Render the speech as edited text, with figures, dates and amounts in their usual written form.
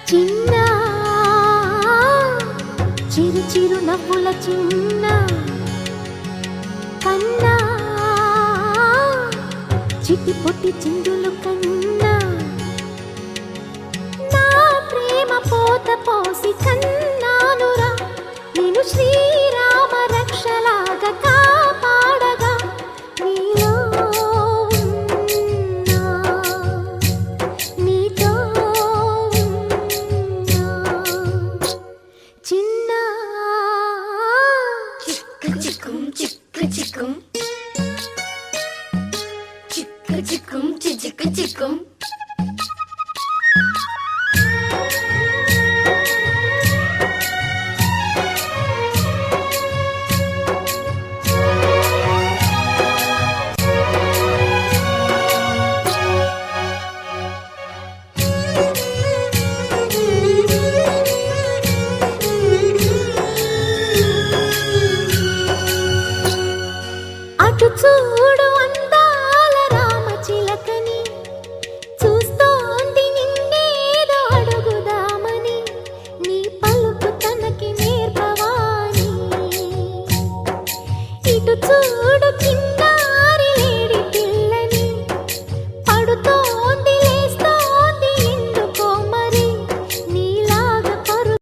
చిన్న చిరు చిరు నవ్వుల చిన్న కన్నా చిట్టి పొట్టి చిందులు కన్నా నా ప్రేమ పోత పోసి కన్నానురా నేను శ్రీరామ రక్షలాగా కాపాడగా నీలో ఉన్నా, నీతో ఉన్నా. చిన్న చిక్కు చిక్కుం చిక్కు చిక్కుం చిక్కు చిక్కుం చిక్కు చిక్కుం అటు చూడు